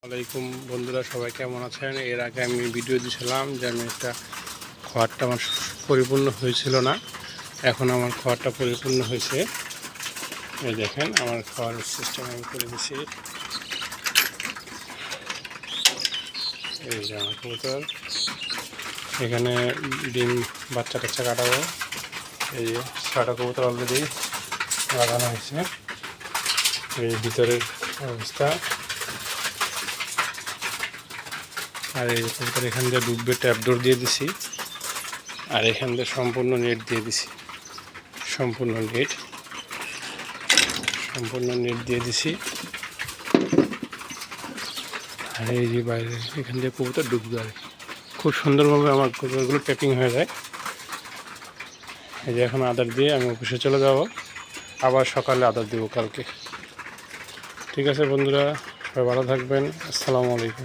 আসসালামাইকুম বন্ধুরা, সবাই কেমন আছেন? এর আগে আমি ভিডিও দিয়েছিলাম যে আমি একটা খাবারটা আমার পরিপূর্ণ হয়েছিল না, এখন আমার খাবারটা পরিপূর্ণ হয়েছে। এই দেখেন আমার খাওয়ার সিস্টেম আমি করে দিয়েছি। এই যে আমার কবুতর, এখানে ডিম বাচ্চা টাচ্চা কাটাবো। এই যে 6টা কবুতর অলরেডি লাগানো হয়েছে। এই ভিতরের অবস্থা। আর এই কবুতর এখান দিয়ে ডুববে, ট্যাপডোর দিয়ে দিছি। আর এখান দিয়ে সম্পূর্ণ নেট দিয়ে দিছি, সম্পূর্ণ নেট দিয়ে দিছি। আর এই যে বাইরে এখান দিয়ে কবুতর ডুববে, আর খুব সুন্দরভাবে আমার কবুতরগুলো ট্যাপিং হয়ে যায়। এই যে এখন আদার দিয়ে আমি অফিসে চলে যাব, আবার সকালে আদার দেবো কালকে। ঠিক আছে বন্ধুরা, সবাই ভালো থাকবেন। আসসালামু আলাইকুম।